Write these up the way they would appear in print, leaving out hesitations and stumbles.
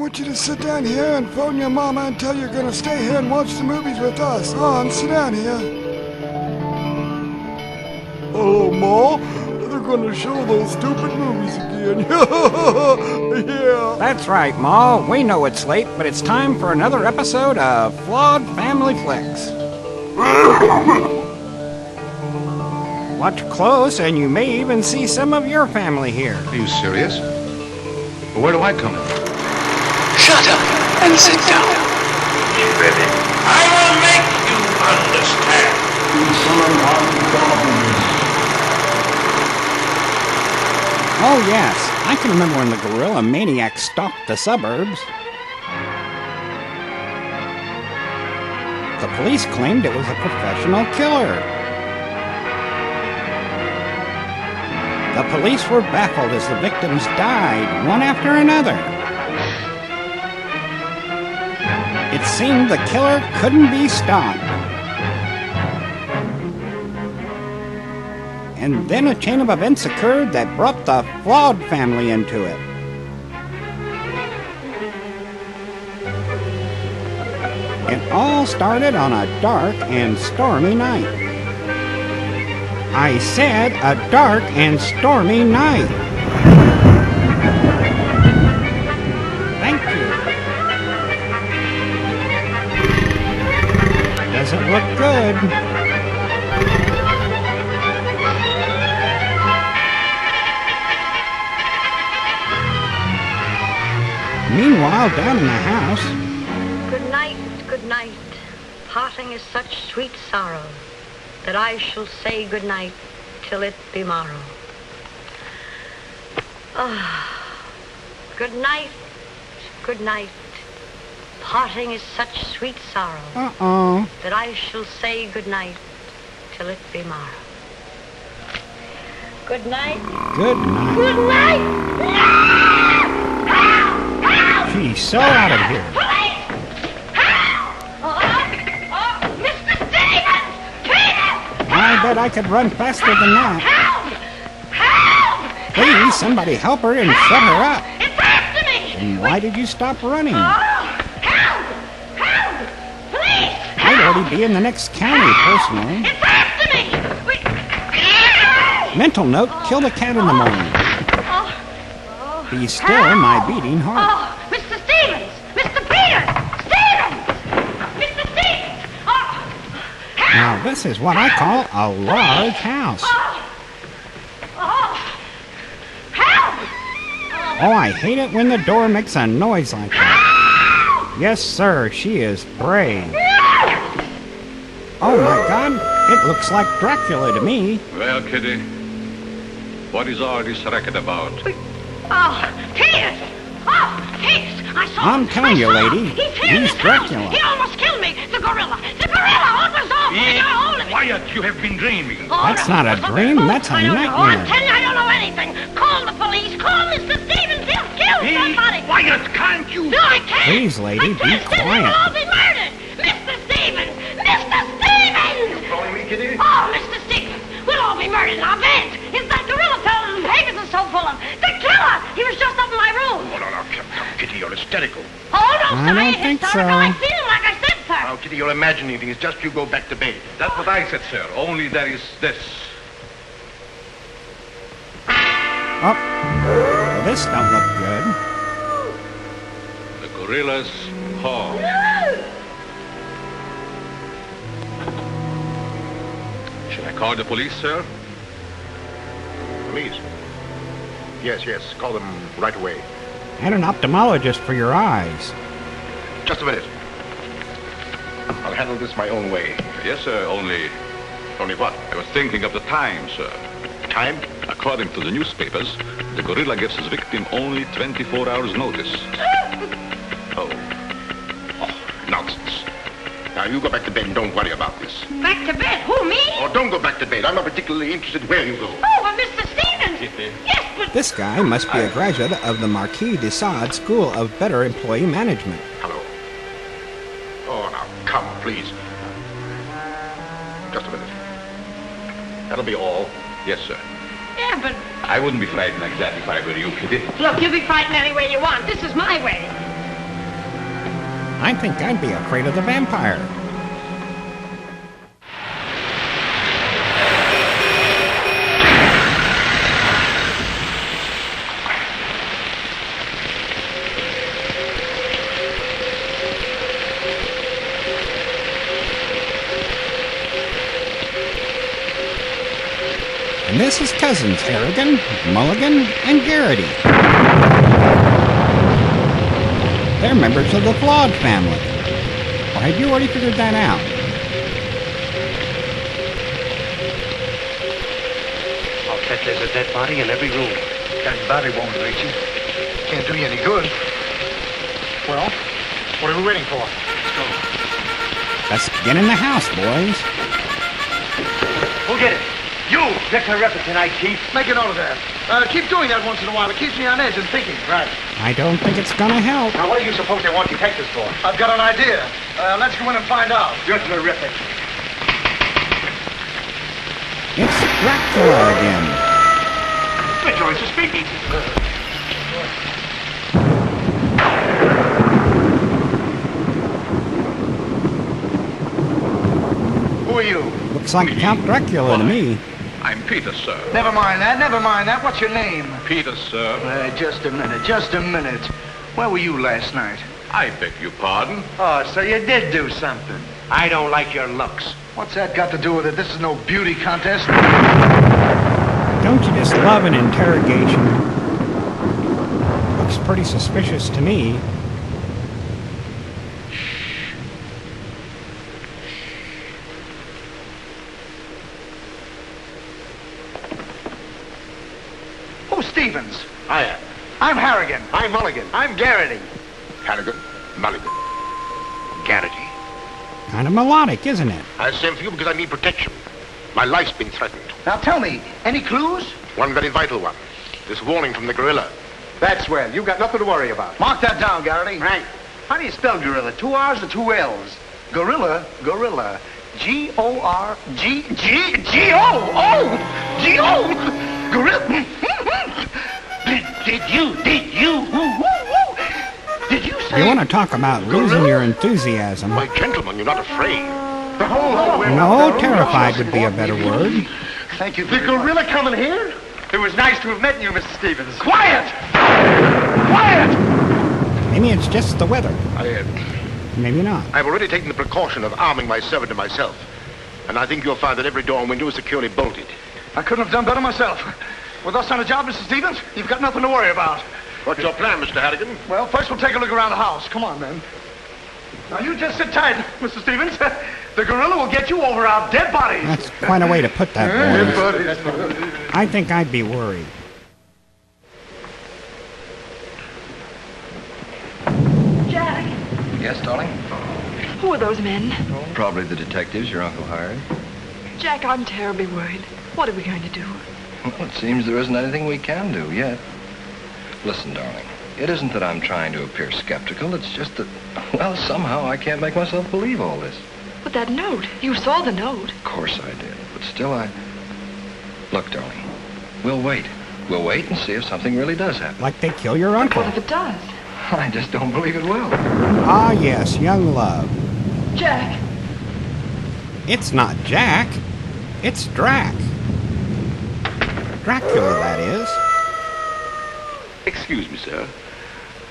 want you to sit down here and phone your mama and tell you're gonna stay here and watch the movies with us. On, sit down here. Hello, Ma. They're gonna show those stupid movies again. Yeah. That's right, Ma. We know it's late, but it's time for another episode of Flawed Family Flicks. Watch close, and you may even see some of your family here. Are you serious? Well, where do I come in? Shut up and sit down. Baby, I will make you understand. Oh, yes. I can remember when the gorilla maniac stalked the suburbs. The police claimed it was a professional killer. The police were baffled as the victims died, one after another. It seemed the killer couldn't be stopped. And then a chain of events occurred that brought the Flawed family into it. It all started on a dark and stormy night. I said a dark and stormy night. Thank you. Doesn't look good. Meanwhile, down in the house... Good night. Parting is such sweet sorrow that I shall say good night till it be morrow. Good night. Parting is such sweet sorrow that I shall say good night till it be morrow. Good night. Good night. Good night. She's so out of here. I bet I could run faster than that. Help! Please, somebody help her and shut her up. It's after me! And why did you stop running? Help! Please! I'd already be in the next county, personally. It's after me! Mental note, kill the cat in the morning. Be still my beating heart. Oh, Mr. Stevens! Mr. Peter! Stevens! Mr. Stevens! Now, this is what I call a large house. Oh, I hate it when the door makes a noise like that. Yes, sir, she is brave. Oh, my God, it looks like Dracula to me. Well, Kitty, what is all this racket about? Peter! I saw him. I'm telling you, lady, he's Dracula. He almost killed me. The gorilla! What was all of it? Quiet, you have been dreaming. That's not a dream, that's a I'm nightmare. telling you, I don't know anything. Call the police. Call Mr. Stevens. He'll kill somebody. Quiet, can't you? No, I can't. Please, lady, be We'll quiet. all be murdered. Mr. Stevens! Mr. Stevens! Calling me, Kitty? Oh, Mr. Stevens, we'll all be murdered in our beds. It's that gorilla fellow the papers are so full of. The killer! He was just up in my room. Oh, no, Kitty, you're hysterical. Oh, no, I sir, don't ain't think hysterical. so. I feel like I said, sir. Now, Kitty, you're imagining things. Just you go back to bed. That's what I said, sir. Only there is this. Oh, well, this don't look good. The gorilla's paw. Should I call the police, sir? Police? Yes, call them right away. And an ophthalmologist for your eyes. Just a minute. I'll handle this my own way. Yes, sir, only what? I was thinking of the time, sir. Time? According to the newspapers, the gorilla gives his victim only 24 hours notice. Oh, nonsense. Now, you go back to bed and don't worry about this. Back to bed? Who, me? Oh, don't go back to bed. I'm not particularly interested where you go. Oh, well, Mr. Stevens. Yes, but... This guy must be a graduate of the Marquis de Sade School of Better Employee Management. Hello. Oh, now, come, please. Just a minute. That'll be all. Yes, sir. Yeah, but... I wouldn't be frightened like that if I were you, Kitty. Look, you be frightened any way you want. This is my way. I think I'd be afraid of the vampire. And this is cousins Harrigan, Mulligan, and Garrity. They're members of the Flawed family. Or had you already figured that out? I'll bet there's a dead body in every room. That body won't reach you. Can't do you any good. Well, what are we waiting for? Let's go. Let's get in the house, boys. Who'll get it? You! You're terrific tonight, Chief. Make a note of that. Keep doing that once in a while. It keeps me on edge and thinking. Right. I don't think it's gonna help. Now, what do you suppose they want detectives for? I've got an idea. Let's go in and find out. You're terrific. It's Dracula again. The choice is speaking. Who are you? Looks like Count Dracula to me. I'm Peter, sir. Never mind that. Never mind that. What's your name? Peter, sir. Just a minute. Just a minute. Where were you last night? I beg your pardon. Oh, so you did do something. I don't like your looks. What's that got to do with it? This is no beauty contest. Don't you just love an interrogation? Looks pretty suspicious to me. Who's Stevens? I am. I'm Harrigan. I'm Mulligan. I'm Garrity. Harrigan, Mulligan. Garrity. Kind of melodic, isn't it? I sent for you because I need protection. My life's been threatened. Now tell me, any clues? One very vital one. This warning from the gorilla. That's well. You've got nothing to worry about. Mark that down, Garrity. Right. How do you spell gorilla? 2 R's or 2 L's? Gorilla, gorilla. G-O-R-G-G-O-O! Gorilla. Did you say? You want to talk about losing your enthusiasm? My gentleman, you're not afraid. No, terrified would be a better word. Thank you. The gorilla coming here? It was nice to have met you, Mr. Stevens. Quiet! Quiet! Maybe it's just the weather. Maybe not. I've already taken the precaution of arming my servant and myself. And I think you'll find that every door and window is securely bolted. I couldn't have done better myself. With us on the job, Mr. Stevens, you've got nothing to worry about. What's your plan, Mr. Harrigan? Well, first we'll take a look around the house. Come on, then. Now, you just sit tight, Mr. Stevens. The gorilla will get you over our dead bodies. That's quite a way to put that, boys. I think I'd be worried. Jack, Yes, darling? who are those men? Probably the detectives your uncle hired. Jack, I'm terribly worried. What are we going to do? Well, it seems there isn't anything we can do yet. Listen, darling, it isn't that I'm trying to appear skeptical. It's just that, well, somehow I can't make myself believe all this. But that note, you saw the note. Of course I did, but still Look, darling, we'll wait. We'll wait and see if something really does happen. Like they kill your uncle. What if it does? I just don't believe it will. Ah, yes, young love. Jack, It's not Jack. It's Drac. Dracula, that is. Excuse me, sir.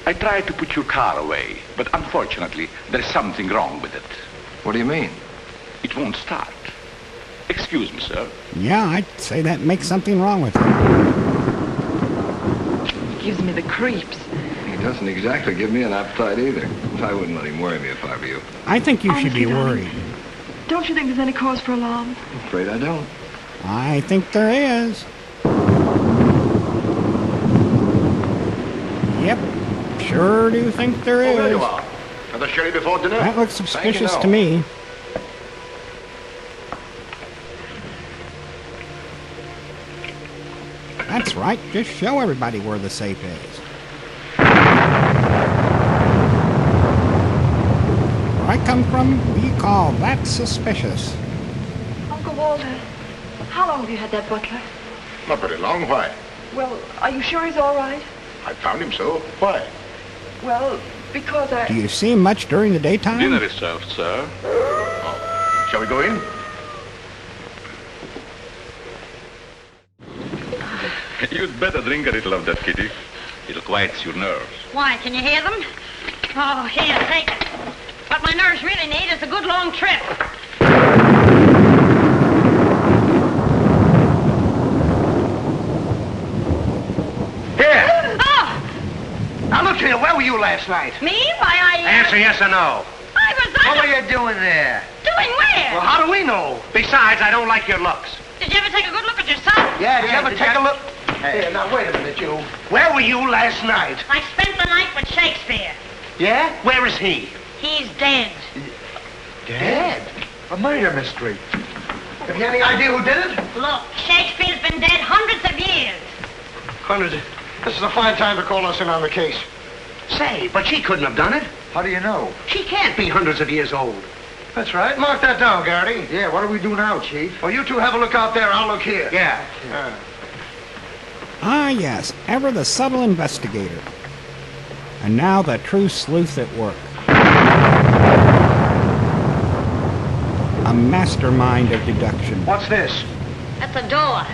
I tried to put your car away, but unfortunately, there's something wrong with it. What do you mean? It won't start. Excuse me, sir. Yeah, I'd say that makes something wrong with it. he gives me the creeps. He doesn't exactly give me an appetite either. I wouldn't let him worry me if I were you. I think you should be Honestly, darling. worried. Don't you think there's any cause for alarm? I'm afraid I don't. I think there is. Yep, sure do think there Oh, there is. you are. Another sherry before dinner? That looks suspicious to me. That's right, just show everybody where the safe is. Where I come from, we call that suspicious. Uncle Walter, how long have you had that butler? Not very long. Why? Well, are you sure he's all right? I found him so. Why? Well, because I... Do you see him much during the daytime? Dinner is served, sir. Shall we go in? You'd better drink a little of that, Kitty. It'll quiet your nerves. Why, can you hear them? Oh, here, take it. What my nerves really need is a good long trip. Here! Oh! Now look here, where were you last night? Me? Why, Answer yes or no. I was... What were you doing there? Doing where? Well, how do we know? Besides, I don't like your looks. Did you ever take a good look at yourself? Yeah, did you ever did take you- a look? Here, now wait a minute, you. Where were you last night? I spent the night with Shakespeare. Yeah? Where is he? He's dead. Dead? A murder mystery. Have you any idea who did it? Look, Shakespeare's been dead hundreds of years. Hundreds. This is a fine time to call us in on the case. Say, but she couldn't have done it. How do you know? She can't be hundreds of years old. That's right. Mark that down, Garrity. Yeah, what do we do now, Chief? Well, you two have a look out there. I'll look here. Yeah. Ah, yes, ever the subtle investigator. And now the true sleuth at work. A mastermind of deduction. What's this? That's a door.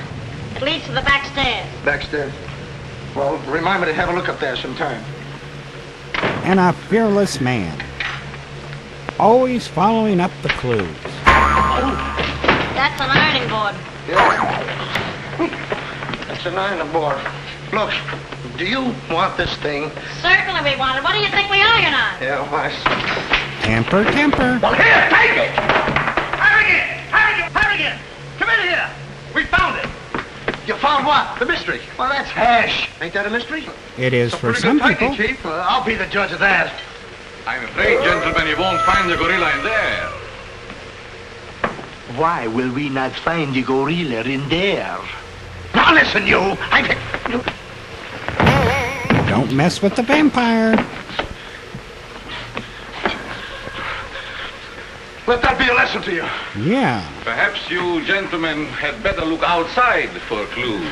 It leads to the back stairs. Backstairs. Well, remind me to have a look up there sometime. And a fearless man. Always following up the clues. That's an ironing board. That's an iron board. Look, do you want this thing? Certainly we want it. What do you think we iron on? Yeah, why? Temper, temper. Well, here, take it! Harrigan! Come in here! We found it! You found what? The mystery. Well, that's hash. Ain't that a mystery? It is for some people. Chief. I'll be the judge of that. I'm afraid, gentlemen, you won't find the gorilla in there. Why will we not find the gorilla in there? Now listen, you. Don't mess with the vampire. Let that be a lesson to you. Yeah. Perhaps you gentlemen had better look outside for clues.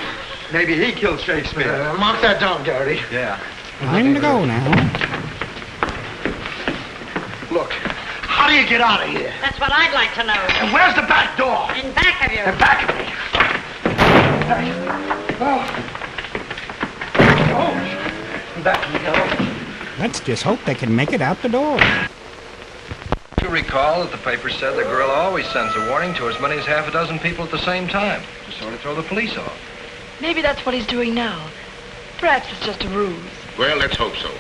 Maybe he killed Shakespeare. Mark that down, Garrity. Yeah. Time to go now. Look, how do you get out of here? That's what I'd like to know. And where's the back door? In back of you. In back of me. Oh, back we go. Let's just hope they can make it out the door. You recall that the paper said the gorilla always sends a warning to as many as half a dozen people at the same time to sort of throw the police off. Maybe that's what he's doing now. Perhaps it's just a ruse. Well, let's hope so.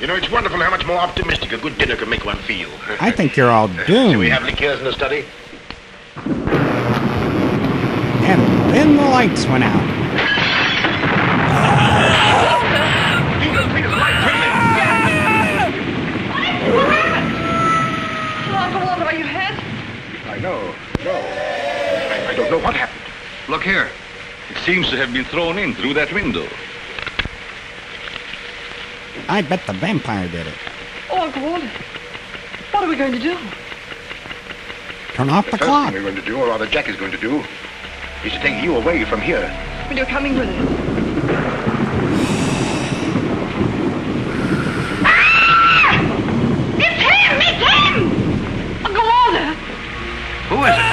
You know, it's wonderful how much more optimistic a good dinner can make one feel. I think you're all Do we doomed. have liqueurs in the study? And then the lights went out. Uncle Walter, are you hurt? I know. No. I don't know what happened. Look here. It seems to have been thrown in through that window. I bet the vampire did it. Oh, Uncle Walter, what are we going to do? Turn off the First clock. thing we're going to do, or rather Jack is going to do, is to take you away from here. Well, you're coming with us. It's him! It's him! Uncle Walter! Who is it?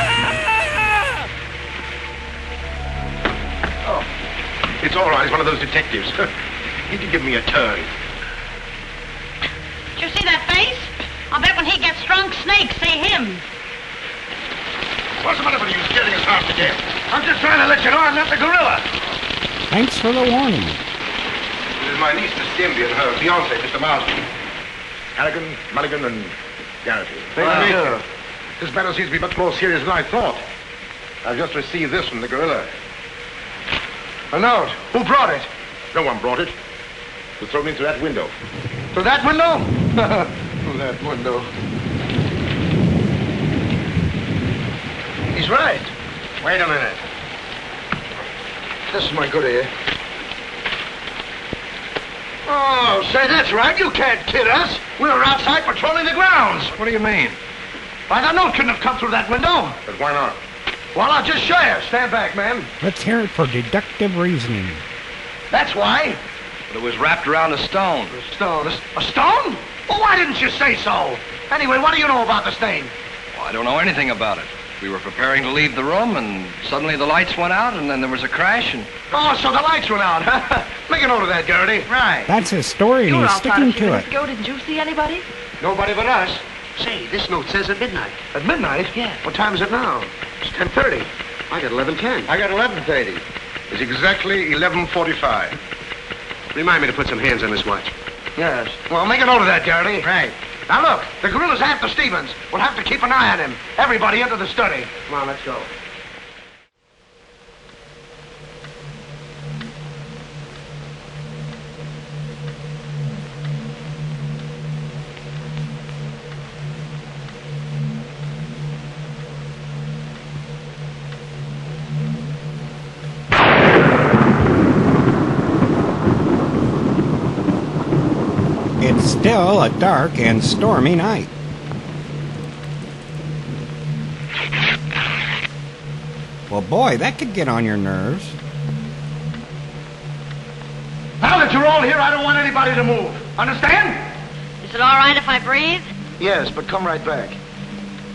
Oh, it's all right. It's one of those detectives. He can give me a turn. Did you see that face? I'll bet when he gets drunk, snakes see him. What's the matter with you scaring us half to death? I'm just trying to let you know I'm not the gorilla. Thanks for the warning. This is my niece, Miss Denby, and her fiancé, Mr. Marsden. Harrigan, Mulligan, and Garrity. This matter seems to be much more serious than I thought. I've just received this from the gorilla. A note. Who brought it? No one brought it. It was thrown in through that window. Through that window? Through that window. He's right. Wait a minute. This is my good ear. Oh, say, that's right. You can't kid us. We were outside patrolling the grounds. What do you mean? Why, the note couldn't have come through that window. But why not? Well, I'll just show you. Stand back, man. Let's hear it for deductive reasoning. That's why. But It was wrapped around a stone. A stone? A stone? Well, why didn't you say so? Anyway, what do you know about the stain? Well, I don't know anything about it. We were preparing to leave the room, and suddenly the lights went out, and then there was a crash, and... Oh, so the lights went out. Make a note of that, Garrity. Right. That's his story, and he's sticking to it. Didn't you see anybody? Nobody but us. Say, this note says at midnight. At midnight? Yeah. What time is it now? It's 10:30. I got 11:10. I got 11:30. It's exactly 11:45. Remind me to put some hands on this watch. Yes. Well, make a note of that, Garrity. Right. Now, look, the gorilla's after Stevens. We'll have to keep an eye on him. Everybody into the study. Come on, let's go. It's still a dark and stormy night. Well, boy, that could get on your nerves. Now that you're all here, I don't want anybody to move. Understand? Is it all right if I breathe? Yes, but come right back.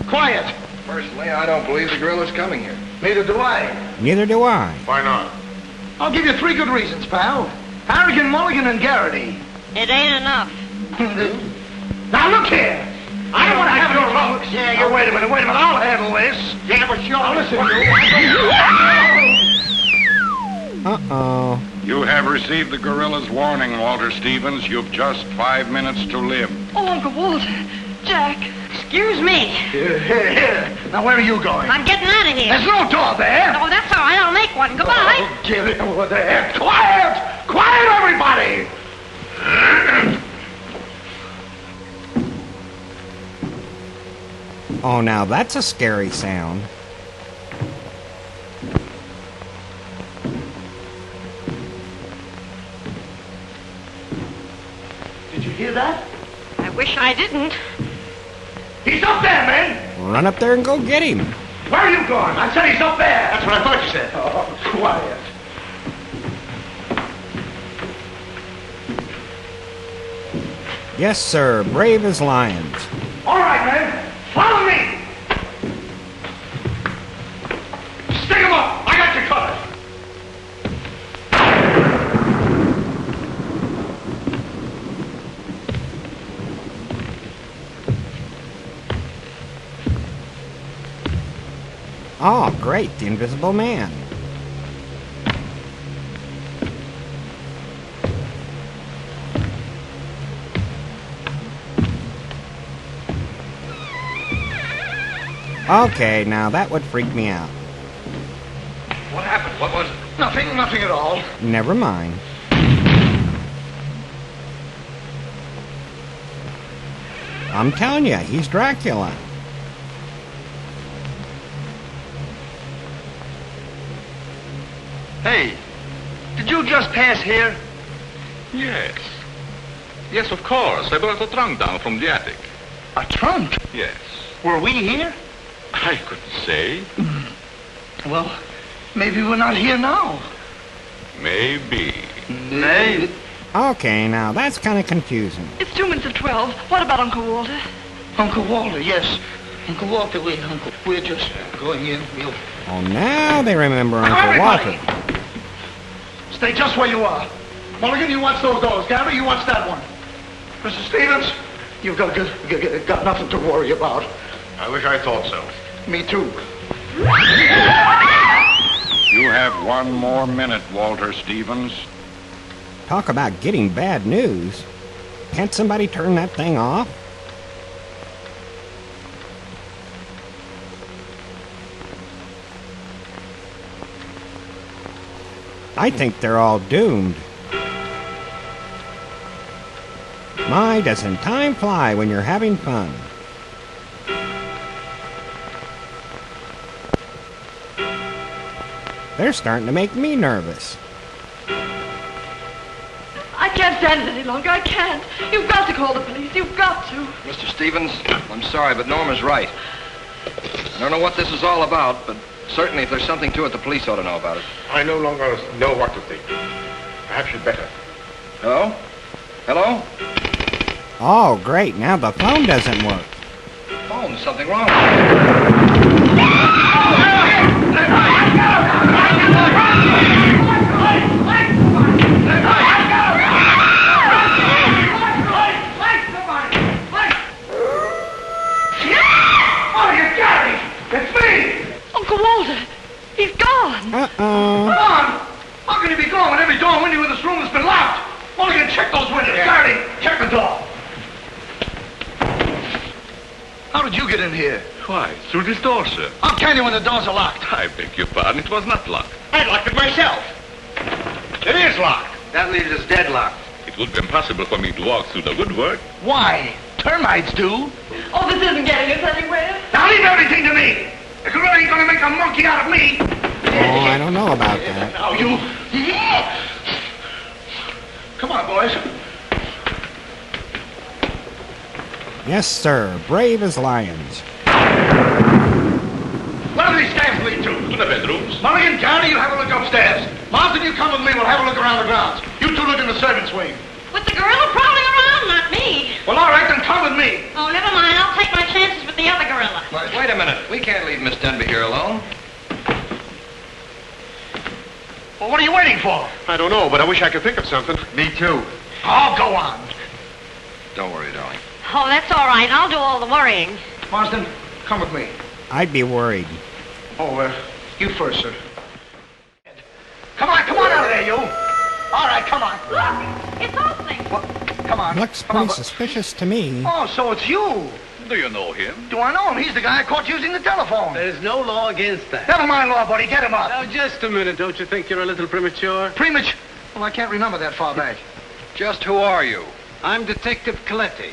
Quiet. Personally, I don't believe the gorilla's coming here. Neither do I. Neither do I. Why not? I'll give you 3 good reasons, pal. Harrigan, Mulligan, and Garrity. It ain't enough. Now, look here. I don't want to have your looks. Yeah, you wait a minute. I'll handle this. Yeah, but sure. Now, listen. Uh-oh. You have received the gorilla's warning, Walter Stevens. You've just 5 minutes to live. Oh, Uncle Walter. Jack. Excuse me. Here. Now, where are you going? I'm getting out of here. There's no door there. Oh, that's all right. I'll make one. Goodbye. Oh, get it over there. Quiet! Quiet, everybody! Oh, now that's a scary sound. Did you hear that? I wish I didn't. He's up there, man! Run up there and go get him. Where are you going? I said he's up there! That's what I thought you said. Oh, quiet. Yes, sir. Brave as lions. All right, men. Follow me! Stick him up! I got you covered! Oh, great. The Invisible Man. Okay, now that would freak me out. What happened? What was it? Nothing at all. Never mind. I'm telling you, he's Dracula. Hey, did you just pass here? Yes. Yes, of course. I brought a trunk down from the attic. A trunk? Yes. Were we here? I couldn't say. Well, maybe we're not here now. Maybe. Maybe. Okay, now that's kind of confusing. It's 2 minutes of 12. What about Uncle Walter? Uncle Walter, yes. Uncle Walter, we're just going in. We'll... Oh, now they remember Uncle Everybody! Walter. Stay just where you are. Mulligan, you watch those doors. Gary, you watch that one. Mr. Stevens, you've got nothing to worry about. I wish I thought so. Me too. You have 1 more minute, Walter Stevens. Talk about getting bad news. Can't somebody turn that thing off? I think they're all doomed. My, doesn't time fly when you're having fun. They're starting to make me nervous. I can't stand it any longer. I can't. You've got to call the police. You've got to. Mr. Stevens, I'm sorry, but Norma's right. I don't know what this is all about, but certainly if there's something to it, the police ought to know about it. I no longer know what to think. Perhaps you'd better. Hello? Hello? Oh, great. Now the phone doesn't work. Phone, something wrong with it. It's me! Uncle Walter, he's gone. Uh-oh. Gone? How can he be gone when every door and window in this room has been locked? Mulligan, check those windows. Garrity, check the door. How did you get in here? Why, through this door, sir. How can you when the doors are locked? I beg your pardon, it was not locked. I locked it myself. It is locked. That leaves us deadlocked. It would be impossible for me to walk through the woodwork. Why? Termites do. Oh, this isn't getting us anywhere. Now leave everything to me. The gorilla ain't gonna make a monkey out of me. Oh, I don't know about that. Now you. Come on, boys. Yes, sir. Brave as lions. Where do these stairs lead to? To the bedrooms. Mulligan, Garrity, you have a look upstairs. Marsden, you come with me. We'll have a look around the grounds. You two look in the servants' wing. With the gorilla prowling around, not me. Well, all right, then come with me. Oh, never mind. I'll take my chances with the other gorilla. Wait a minute. We can't leave Miss Denby here alone. Well, what are you waiting for? I don't know, but I wish I could think of something. Me too. Oh, go on. Don't worry, darling. Oh, that's all right. I'll do all the worrying. Marsden, come with me. I'd be worried. Oh, you first, sir. Come on out of there, you. All right, come on. Look, it's opening. Well, come on. Looks Come on, pretty suspicious to me. Oh, so it's you. Do you know him? Do I know him? He's the guy I caught using the telephone. There's no law against that. Never mind law, buddy. Get him up. Now, just a minute. Don't you think you're a little premature? Premature. Well, I can't remember that far back. Just who are you? I'm Detective Coletti,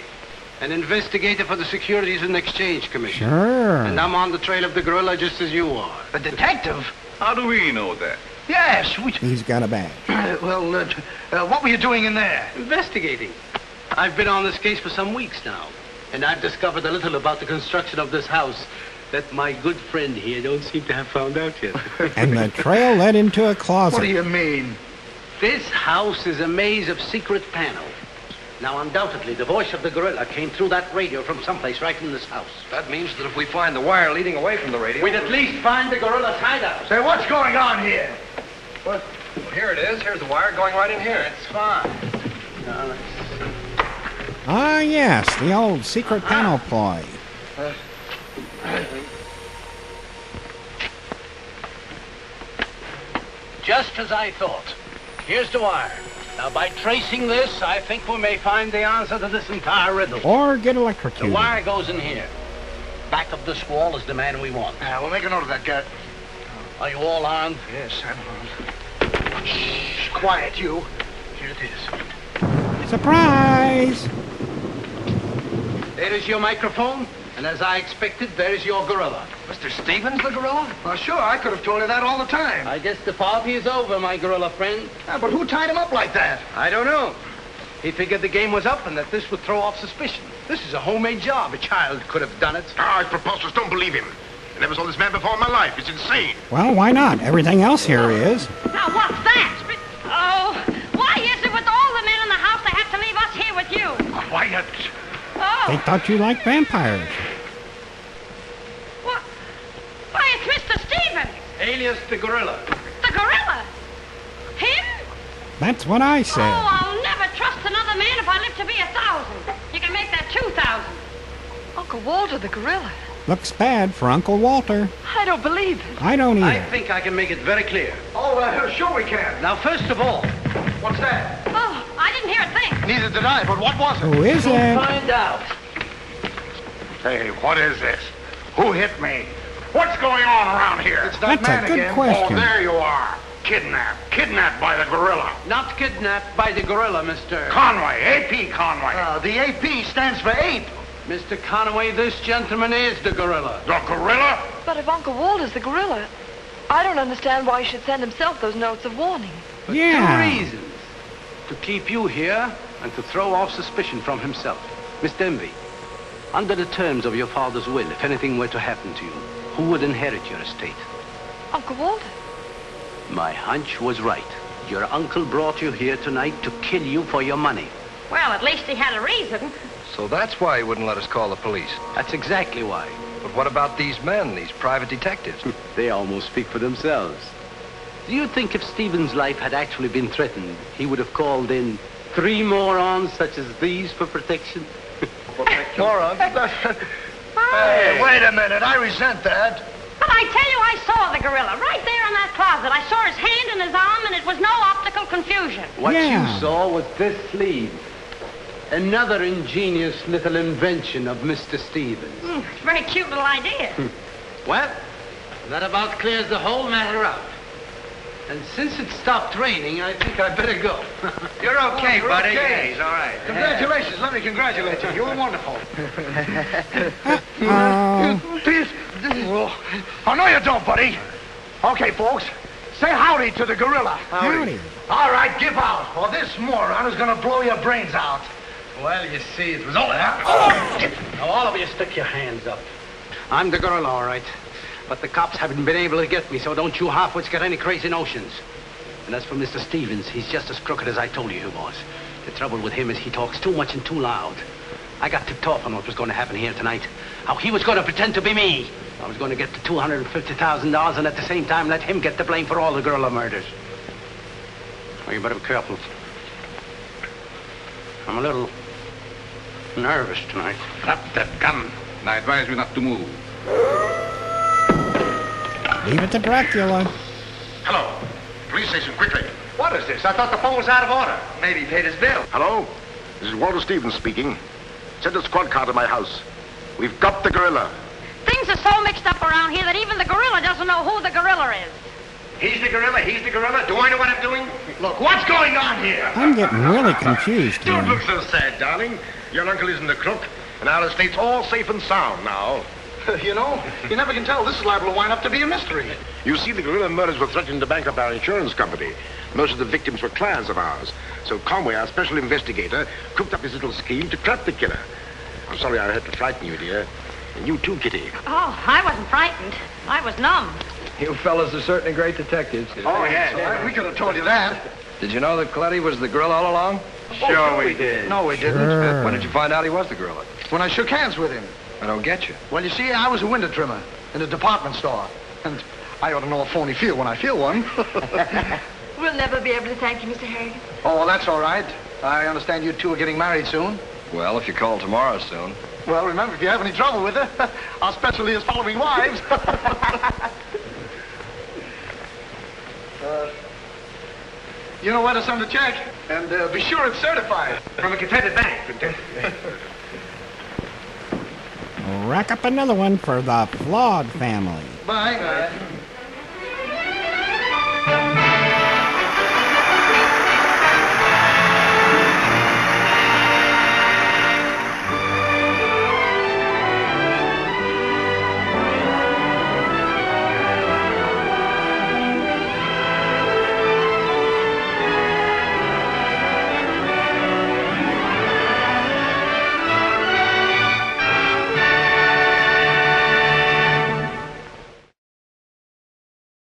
an investigator for the Securities and Exchange Commission. Sure. And I'm on the trail of the gorilla just as you are. A detective? How do we know that? Yes. He's got a badge. What were you doing in there? Investigating. I've been on this case for some weeks now, and I've discovered a little about the construction of this house that my good friend here don't seem to have found out yet. And the trail led into a closet. What do you mean? This house is a maze of secret panels. Now, undoubtedly, the voice of the gorilla came through that radio from someplace right in this house. That means that if we find the wire leading away from the radio... We'd at least find the gorilla's hideout. Say, what's going on here? What? Well, here it is. Here's the wire going right in here. It's fine. Now, let's see. Ah, yes, the old secret panel ploy. Just as I thought. Here's the wire. Now, by tracing this, I think we may find the answer to this entire riddle. Or get The electrocuted. wire goes in here. Back of this wall is the man we want. We'll make a note of that, Garrett. Are you all armed? Yes, I'm armed. Shh, quiet, you. Here it is. Surprise! There is your microphone, and as I expected, there is your gorilla. Mr. Stevens, the gorilla? Well, sure, I could have told you that all the time. I guess the party is over, my gorilla friend. But who tied him up like that? I don't know. He figured the game was up and that this would throw off suspicion. This is a homemade job. A child could have done it. Ah, it's preposterous. Don't believe him. I never saw this man before in my life. It's insane. Well, why not? Everything else here is. Now, what's that? Oh, why is it with all the men in the house they have to leave us here with you? Quiet. They Oh, thought you liked vampires. what? Why, it's Mr. Stevens, Alias the gorilla. the gorilla. Him? That's what I Oh, said. I'll never trust another man if I live to be 1,000. You can make that 2,000. Uncle Walter, the gorilla. Looks bad for Uncle Walter. I don't believe it. I don't I either. think I can make it very clear. Oh, sure we can. Now, first of all, What's that? Oh, I didn't hear a thing. Neither did I, but what was it? Who is we'll it? find out. Hey, what is this? Who hit me? What's going on around here? It's that That's a man good again. question. Oh, there you are. Kidnapped. Kidnapped by the gorilla. Not kidnapped by the gorilla, Mr. Conway. A.P. Conway. The AP stands for ape. Mr. Conway, this gentleman is the gorilla. The gorilla? But if Uncle Walter's the gorilla, I don't understand why he should send himself those notes of warning. For Yeah. 2 reasons. To keep you here and to throw off suspicion from himself. Miss Denby, under the terms of your father's will, if anything were to happen to you, who would inherit your estate? Uncle Walter. My hunch was right. Your uncle brought you here tonight to kill you for your money. Well, at least he had a reason. So that's why he wouldn't let us call the police. That's exactly why. But what about these men, these private detectives? They almost speak for themselves. Do you think if Stephen's life had actually been threatened, he would have called in 3 morons such as these for protection? Morons? Hey, wait a minute. I resent that. But I tell you, I saw the gorilla right there in that closet. I saw his hand and his arm, and it was no optical confusion. What you saw was this sleeve. Another ingenious little invention of Mr. Stevens. It's a very cute little idea. Well, that about clears the whole matter up. And since it stopped raining, I think I'd better go. You're okay, buddy. okay. Yeah, he's all right. Congratulations. Let me congratulate you. You were wonderful. Oh, no, you don't, buddy. Okay, folks. Say howdy to the gorilla. Howdy. All right, give out, or this moron is going to blow your brains out. Well, you see, it was all that. Now, all of you stick your hands up. I'm the gorilla, all right. But the cops haven't been able to get me, so don't you halfwits get any crazy notions. And as for Mr. Stevens, he's just as crooked as I told you he was. The trouble with him is he talks too much and too loud. I got tipped off on what was going to happen here tonight. How he was going to pretend to be me. I was going to get the $250,000 and at the same time let him get the blame for all the gorilla murders. Well, you better be careful. I'm a little nervous tonight. Drop that gun. And I advise you not to move. Leave it to Dracula. Hello. Police station, quickly. What is this? I thought the phone was out of order. Maybe he paid his bill. Hello? This is Walter Stevens speaking. Send a squad car to my house. We've got the gorilla. Things are so mixed up around here that even the gorilla doesn't know who the gorilla is. He's the gorilla. He's the gorilla. Do I know what I'm doing? Look, what's going on here? I'm getting really confused Don't here. look so sad, darling. Your uncle isn't a crook, and our estate's all safe and sound now. You know, you never can tell. This is liable to wind up to be a mystery. You see, the gorilla murders were threatening to bankrupt our insurance company. Most of the victims were clients of ours. So Conway, our special investigator, cooked up his little scheme to trap the killer. I'm sorry I had to frighten you, dear. And you too, Kitty. Oh, I wasn't frightened. I was numb. You fellas are certainly great detectives. Oh, yeah. We could have told you that. Did you know that Coletti was the gorilla all along? Sure we did. No, we didn't. Sure. When did you find out he was the gorilla? When I shook hands with him. I don't get you. Well, you see, I was a window trimmer in a department store. And I ought to know a phony feel when I feel one. We'll never be able to thank you, Mr. Harrigan. Oh, well, that's all right. I understand you two are getting married soon. Well, if you call tomorrow soon. Well, remember, if you have any trouble with her, our specialty is following wives. You know where to send the check. And be sure it's certified. From a contended bank. Rack up another one for the Flawed family. Bye.